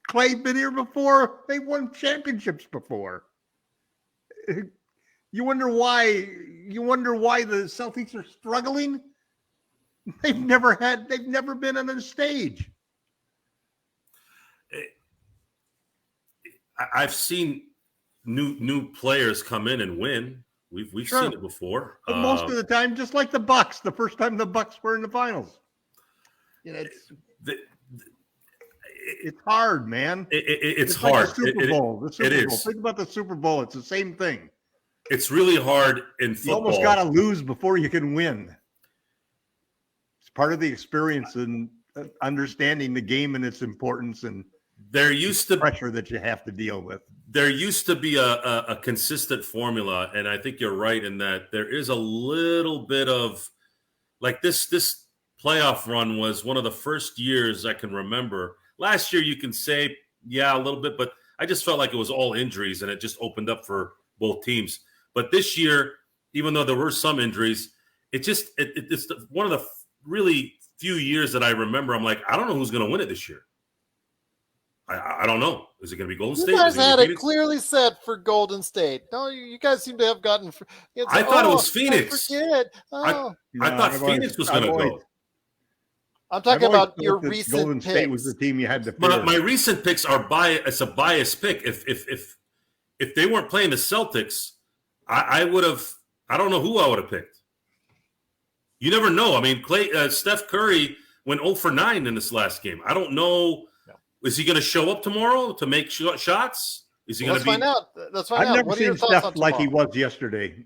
Clay been here before. They won championships before. You wonder why the Celtics are struggling? They've never been on a stage. I've seen new players come in and win. We've Sure. seen it before. But most of the time, just like the Bucks, the first time the Bucks were in the finals. It's hard, man. It's hard. Like the Super Bowl. The Super Bowl. Is. Think about the Super Bowl. It's the same thing. It's really hard in football. You almost got to lose before you can win. It's part of the experience and understanding the game and its importance and there used to pressure that you have to deal with. There used to be a consistent formula, and I think you're right in that there is a little bit of like this playoff run was one of the first years I can remember. Last year, you can say, yeah, a little bit, but I just felt like it was all injuries, and it just opened up for both teams. But this year, even though there were some injuries, it's one of the really few years that I remember. I'm like, I don't know who's going to win it this year. I don't know. Is it going to be Golden State? You guys had it clearly set for Golden State. No, you guys seem to have gotten. I thought it was Phoenix. I thought Phoenix was going to go. I'm talking about your recent Golden picks. State was the team you had to fear. My recent picks are it's a biased pick. If they weren't playing the Celtics, I would have. I don't know who I would have picked. You never know. I mean, Steph Curry went 0 for 9 in this last game. I don't know. Is he going to show up tomorrow to make shots? Is he going to be? Let's find out. Let's find out. I've never seen Steph like he was yesterday.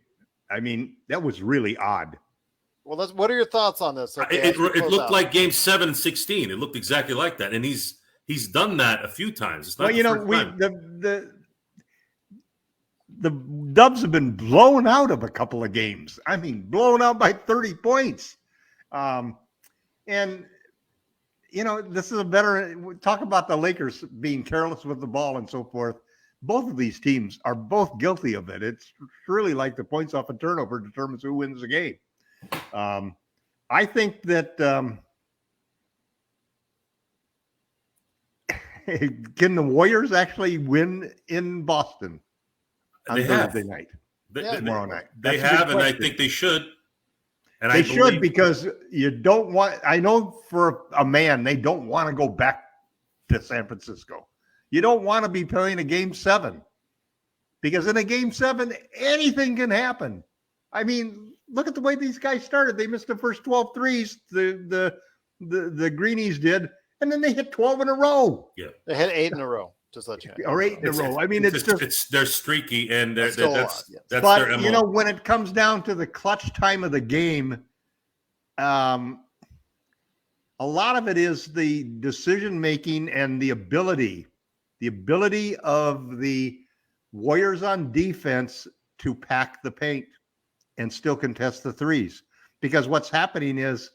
I mean, that was really odd. Well, what are your thoughts on this? Okay, it looked like Game 7 and 16. It looked exactly like that, and he's done that a few times. It's not the Dubs have been blown out of a couple of games. I mean, blown out by 30 points, and. This is talk about the Lakers being careless with the ball and so forth. Both of these teams are both guilty of it. It's really like the points off a turnover determines who wins the game. I think that can the Warriors actually win in Boston on Thursday night? Tomorrow night. They have, and I think they should. And they should, because you don't want. I know for a man, they don't want to go back to San Francisco. You don't want to be playing a Game 7, because in a Game 7, anything can happen. I mean, look at the way these guys started. They missed the first 12 threes. The Greenies did, and then they hit 12 in a row. Yeah, they hit 8 in a row. Just let you know. Or 8 in a row. I mean, they're streaky, and that's but their MO. When it comes down to the clutch time of the game, a lot of it is the decision making and the ability of the Warriors on defense to pack the paint and still contest the threes. Because what's happening is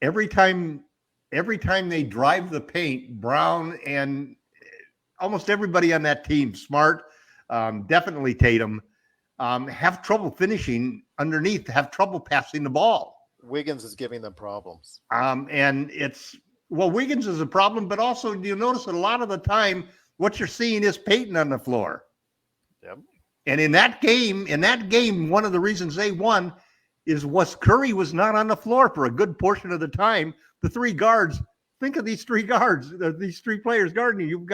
every time they drive the paint, Brown and almost everybody on that team, Smart, definitely Tatum, have trouble finishing underneath, have trouble passing the ball. Wiggins is giving them problems. And Wiggins is a problem, but also you notice that a lot of the time what you're seeing is Peyton on the floor. Yep. And in that game, one of the reasons they won was Curry was not on the floor for a good portion of the time. The three guards, think of these three guards, these three players guarding you.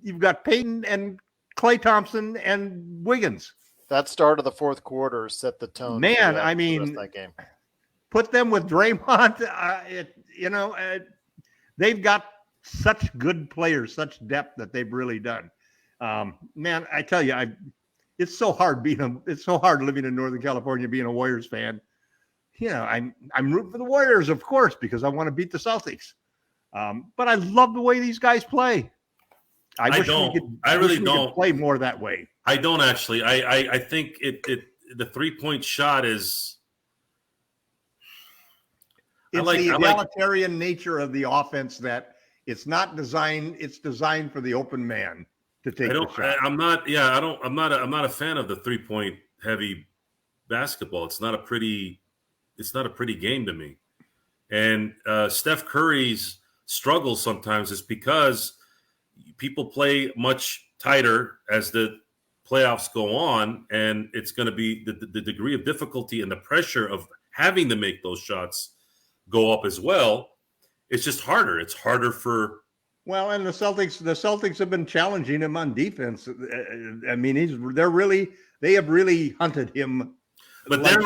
You've got Peyton and Klay Thompson and Wiggins. That start of the fourth quarter set the tone. Man, I mean, that game. Put them with Draymond. They've got such good players, such depth that they've really done. Man, I tell you, it's so hard living in Northern California, being a Warriors fan. I'm rooting for the Warriors, of course, because I want to beat the Celtics. But I love the way these guys play. I really don't play more that way. I don't actually. I think the 3-point shot is. It's the egalitarian nature of the offense that it's not designed. It's designed for the open man to take the shot. I'm not a fan of the 3-point heavy basketball. It's not a pretty game to me. And Steph Curry's struggle sometimes is because people play much tighter as the playoffs go on, and it's going to be the degree of difficulty and the pressure of having to make those shots go up as well. It's just harder. It's harder for. Well, and the Celtics have been challenging him on defense. I mean, they have really hunted him. But they're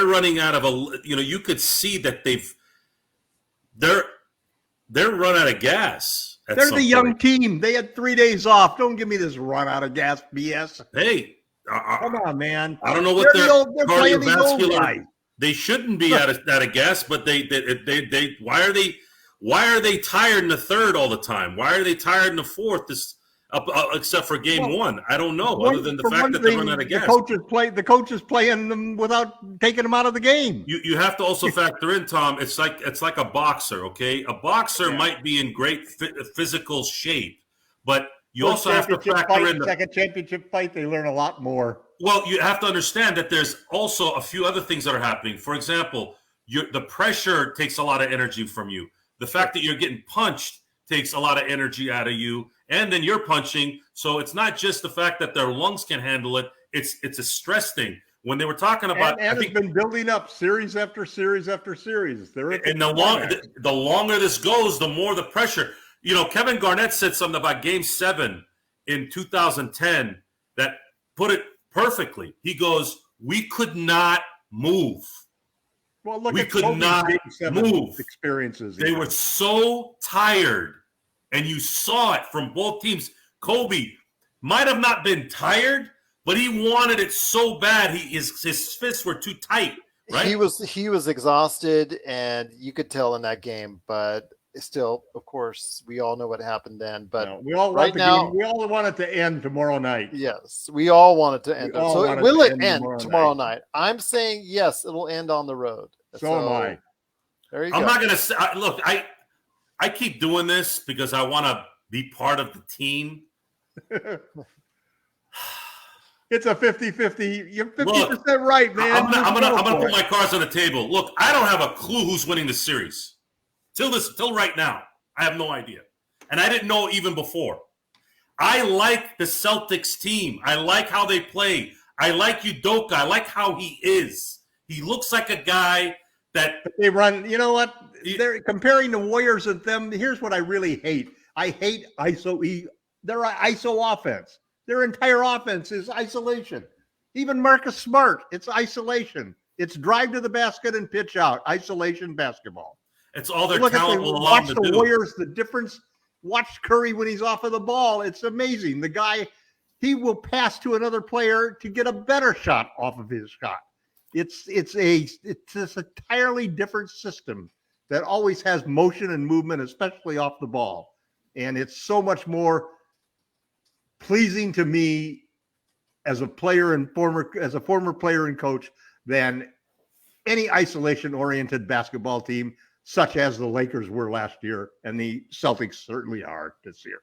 running out of a. You could see that they're run out of gas. They're the young team. They had 3 days off. Don't give me this run out of gas BS. Hey, come on, man. I don't know what they're cardiovascular. They shouldn't be out of gas, but they why are they tired in the third all the time? Why are they tired in the fourth? Except for game one, I don't know. Other than the fact that they run out of gas, the coaches playing them without taking them out of the game. You have to also factor in, Tom. It's like a boxer. Okay, a boxer might be in great physical shape, but you also have to factor in the second championship fight. They learn a lot more. Well, you have to understand that there's also a few other things that are happening. For example, the pressure takes a lot of energy from you. The fact that you're getting punched takes a lot of energy out of you, and then you're punching. So it's not just the fact that their lungs can handle it. It's a stress thing. When they were talking about, and it's been building up series after series after series. The longer this goes, the more the pressure. Kevin Garnett said something about Game 7 in 2010 that put it perfectly. He goes, "We could not move. Well, look we at could not move. Experiences. They were so tired, and you saw it from both teams. Kobe might have not been tired, but he wanted it so bad. His fists were too tight. Right? He was exhausted, and you could tell in that game. But still, of course, we all know what happened then. But we all want game. We all want it to end tomorrow night. Yes, we all want it to end. So will it end tomorrow night? I'm saying yes, it'll end on the road. So am I. There you go. I'm not going to say. Look, I keep doing this because I want to be part of the team. It's a 50-50. You're 50% right, man. I'm gonna put my cards on the table. Look, I don't have a clue who's winning the series. Till right now, I have no idea. And I didn't know even before. I like the Celtics team. I like how they play. I like Udoka. I like how he is. He looks like a guy that they run. You know what? They're comparing the Warriors and them. Here's what I really hate. I hate ISO. Their ISO offense. Their entire offense is isolation. Even Marcus Smart, it's isolation. It's drive to the basket and pitch out. Isolation basketball. It's all their talent will allow them to do. Watch the Warriors, the difference. Watch Curry when he's off of the ball. It's amazing. The guy, he will pass to another player to get a better shot off of his shot. It's this entirely different system that always has motion and movement, especially off the ball. And it's so much more pleasing to me as a player and former player and coach than any isolation-oriented basketball team, such as the Lakers were last year, and the Celtics certainly are this year.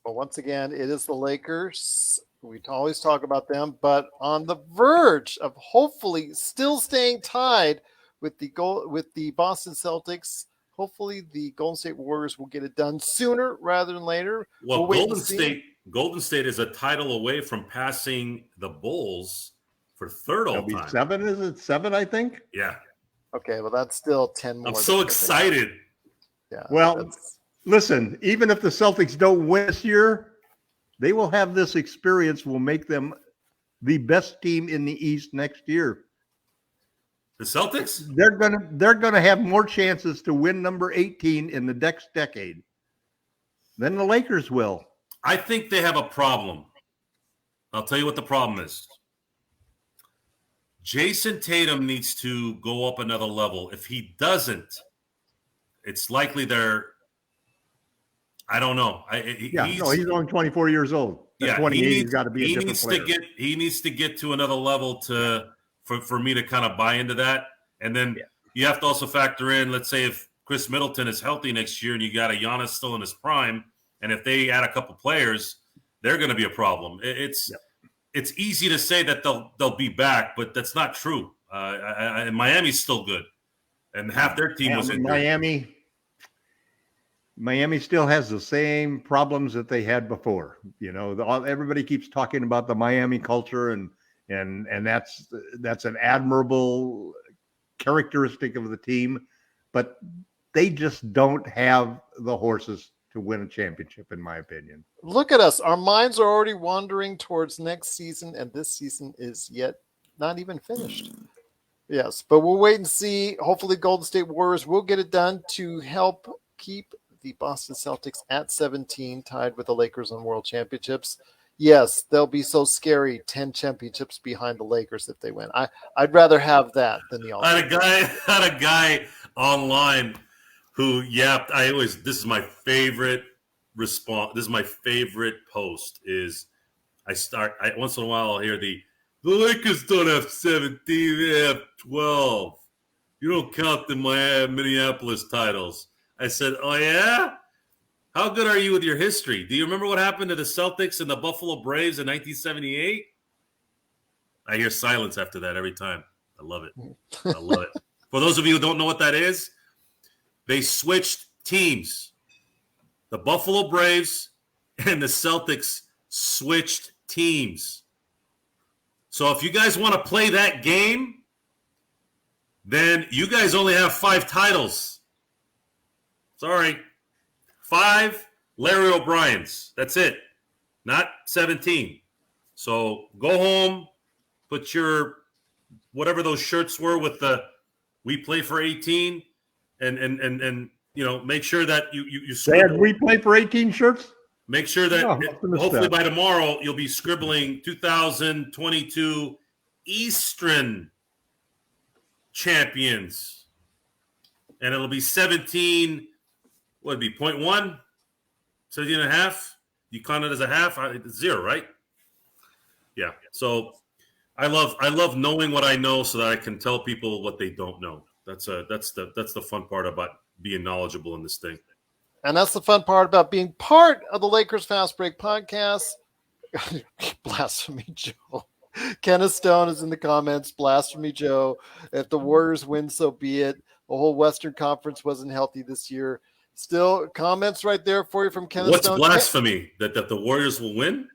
Well, once again, it is the Lakers. We always talk about them, but on the verge of hopefully still staying tied with the Boston Celtics. Hopefully, the Golden State Warriors will get it done sooner rather than later. Well, Golden State is a title away from passing the Bulls for third all time. 7, is it 7? I think. Yeah. Okay, well, that's still 10 more. I'm so excited. Yeah. Well, listen, even if the Celtics don't win this year, they will have this experience. Will make them the best team in the East next year. The Celtics? They're gonna have more chances to win number 18 in the next decade than the Lakers will. I think they have a problem. I'll tell you what the problem is. Jason Tatum needs to go up another level. If he doesn't, it's likely I don't know. He's only 24 years old. At 28, he's got to be a different player. He needs to get to another level for me to kind of buy into that. And then you have to also factor in, let's say if Chris Middleton is healthy next year and you got a Giannis still in his prime, and if they add a couple players, they're going to be a problem. It's easy to say that they'll be back, but that's not true. And Miami's still good, and half their team was injured. Miami still has the same problems that they had before. You know, everybody keeps talking about the Miami culture, and that's an admirable characteristic of the team, but they just don't have the horses to win a championship, in my opinion. Look at us. Our minds are already wandering towards next season, and this season is yet not even finished. Yes, but we'll wait and see. Hopefully, Golden State Warriors will get it done to help keep the Boston Celtics at 17, tied with the Lakers on World Championships. Yes, they'll be so scary, 10 championships behind the Lakers if they win. I'd rather have that than the All-Star. I had a guy online who yapped. This is my favorite response. This is my favorite post is once in a while I'll hear the Lakers don't have 17, they have 12. You don't count the Minneapolis titles. I said, oh yeah? How good are you with your history? Do you remember what happened to the Celtics and the Buffalo Braves in 1978? I hear silence after that every time. I love it. I love it. For those of you who don't know what that is, they switched teams. The Buffalo Braves and the Celtics switched teams. So if you guys want to play that game, then you guys only have 5 titles. Sorry. 5 Larry O'Briens. That's it. Not 17. So go home, put your whatever those shirts were with the "We play for 18" and make sure that you Dad, we play for 18 shirts? Make sure that hopefully by tomorrow you'll be scribbling 2022 Eastern champions. And it'll be 17, what would it be, 0.1? 17 and a half? You count it as a half? It's 0, right? Yeah. So I love knowing what I know so that I can tell people what they don't know. That's the fun part about being knowledgeable in this thing. And that's the fun part about being part of the Lakers Fast Break podcast. Blasphemy Joe. Kenneth Stone is in the comments. Blasphemy Joe. If the Warriors win, so be it. The whole Western Conference wasn't healthy this year. Still, comments right there for you from Kenneth Stone. What's blasphemy? That the Warriors will win?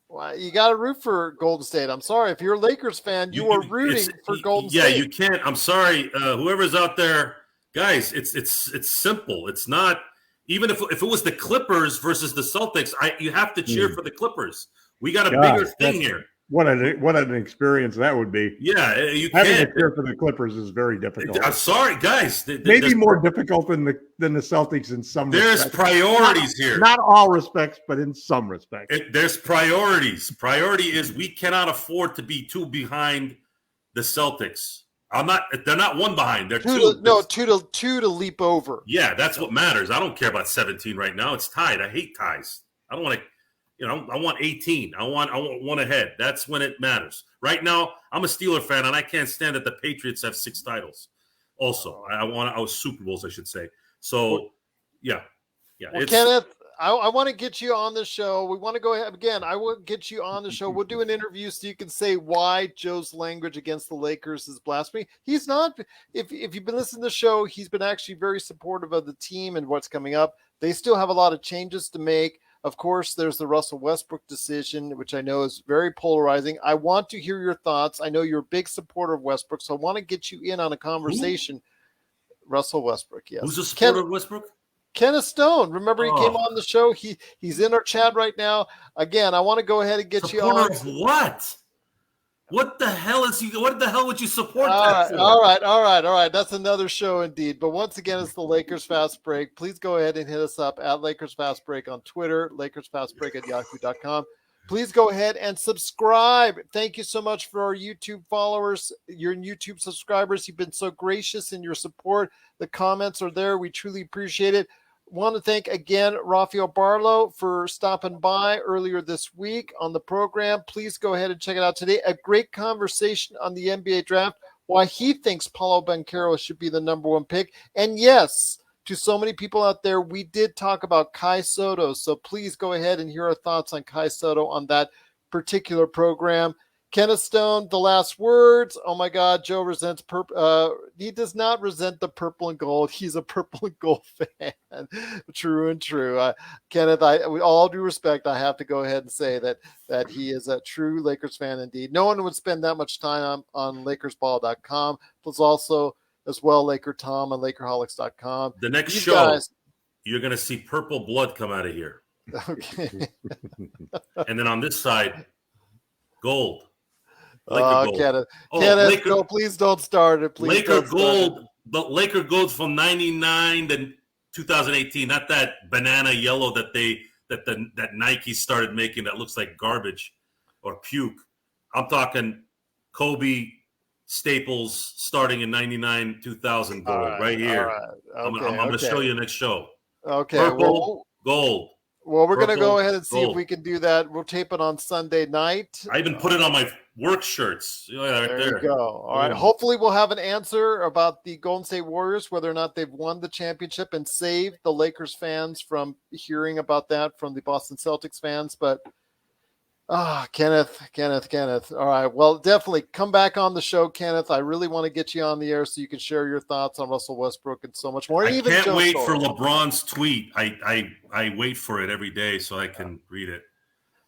Well, you got to root for Golden State. I'm sorry. If you're a Lakers fan, you are rooting for Golden State. Yeah, you can't. I'm sorry. Whoever's out there, guys, it's simple. It's not. Even if it was the Clippers versus the Celtics, you have to cheer for the Clippers. We got a bigger thing here. What an experience that would be. Yeah, you having can't. to cheer for the Clippers is very difficult. I'm sorry, guys. Maybe more difficult than the Celtics in some respects. There's priorities here. Not all respects, but in some respects. There's priorities. Priority is we cannot afford to be 2 behind the Celtics. They're not 1 behind. They're 2. Two to leap over. Yeah, that's what matters. I don't care about 17 right now. It's tied. I hate ties. I don't want to. I want 18. I want 1 ahead. That's when it matters. Right now, I'm a Steeler fan, and I can't stand that the Patriots have 6 titles. Also, I was Super Bowls, I should say. So, yeah. Well, Kenneth, I want to get you on the show. We want to go ahead again. I will get you on the show. We'll do an interview so you can say why Joe's language against the Lakers is blasphemy. He's not. If you've been listening to the show, he's been actually very supportive of the team and what's coming up. They still have a lot of changes to make. Of course, there's the Russell Westbrook decision, which I know is very polarizing. I want to hear your thoughts. I know you're a big supporter of Westbrook, so I want to get you in on a conversation. Who? Russell Westbrook, yes. Who's a supporter of Westbrook? Kenneth Stone. Remember, he came on the show. He's in our chat right now. Again, I want to go ahead and get you on. Supporter of what? What the hell what the hell would you support that for? All right. That's another show indeed. But once again, it's the Lakers Fast Break. Please go ahead and hit us up at Lakers Fast Break on Twitter, LakersFastBreak@yahoo.com. Please go ahead and subscribe. Thank you so much for our YouTube followers, your YouTube subscribers. You've been so gracious in your support. The comments are there. We truly appreciate it. Want to thank again Rafael Barlow for stopping by earlier this week on the program. Please go ahead and check it out today. A great conversation on the NBA draft, why he thinks Paolo Banchero should be the number 1 pick. And yes, to so many people out there, we did talk about Kai Soto. So please go ahead and hear our thoughts on Kai Soto on that particular program. Kenneth Stone, the last words. Oh my God, Joe resents he does not resent the purple and gold. He's a purple and gold fan. True and true. Kenneth, with all due respect, I have to go ahead and say that he is a true Lakers fan indeed. No one would spend that much time on LakersBall.com. Plus also as well, LakerTom and LakerHolics.com. The next These show, guys, you're going to see purple blood come out of here. okay. And then on this side, gold. Laker gold. Kenneth, Laker, no, please don't start it. Please Laker don't start it. gold. The Laker gold from 99 to 2018, not that banana yellow that Nike started making that looks like garbage or puke. I'm talking Kobe staples starting in 99, 2000 gold right here. All right. Okay, I'm going to show you next show. Okay. Purple, gold. Well, we're going to go ahead and see gold. if we can do that. We'll tape it on Sunday night. I even put it on my work shirts. There you go. All right. Hopefully we'll have an answer about the Golden State Warriors, whether or not they've won the championship, and save the Lakers fans from hearing about that from the Boston Celtics fans. But Kenneth. All right. Well, definitely come back on the show, Kenneth. I really want to get you on the air so you can share your thoughts on Russell Westbrook and so much more. And I even can't Joe wait Soro. for LeBron's tweet. I wait for it every day so I can read it.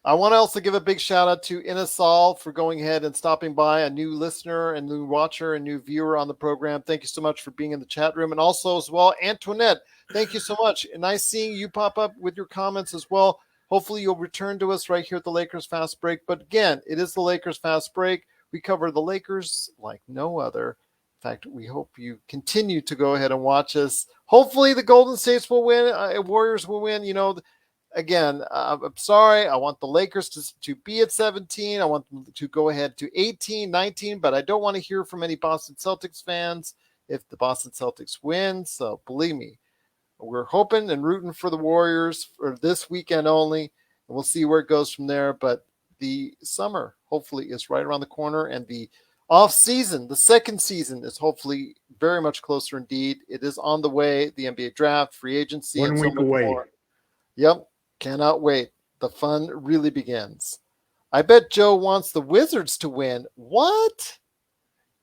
I want to also give a big shout out to Inasal for going ahead and stopping by, a new listener and new watcher and new viewer on the program. Thank you so much for being in the chat room. And also as well, Antoinette, thank you so much. Nice seeing you pop up with your comments as well. Hopefully you'll return to us right here at the Lakers Fast Break. But again, it is the Lakers Fast Break. We cover the Lakers like no other. In fact, we hope you continue to go ahead and watch us. Hopefully the Golden States will win. Warriors will win. Again, I'm sorry. I want the Lakers to be at 17. I want them to go ahead to 18, 19. But I don't want to hear from any Boston Celtics fans if the Boston Celtics win. So believe me, we're hoping and rooting for the Warriors for this weekend only, and we'll see where it goes from there. But the summer, hopefully, is right around the corner, and the off season, the second season, is hopefully very much closer indeed. It is on the way. The NBA draft, free agency, 1 week away. More. Yep, cannot wait. The fun really begins. I bet Joe wants the Wizards to win. What?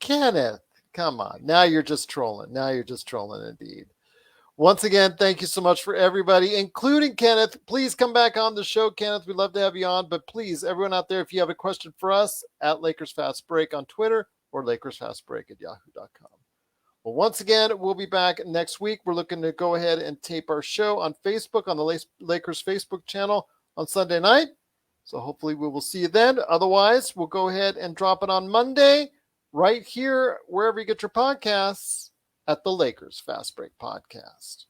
Kenneth, come on. Now you're just trolling. Indeed. Once again, thank you so much for everybody, including Kenneth. Please come back on the show, Kenneth. We'd love to have you on. But please, everyone out there, if you have a question for us, at Lakers Fast Break on Twitter or LakersFastBreak@yahoo.com. Well, once again, we'll be back next week. We're looking to go ahead and tape our show on Facebook, on the Lakers Facebook channel on Sunday night. So hopefully we will see you then. Otherwise, we'll go ahead and drop it on Monday right here, wherever you get your podcasts, at the Lakers Fast Break Podcast.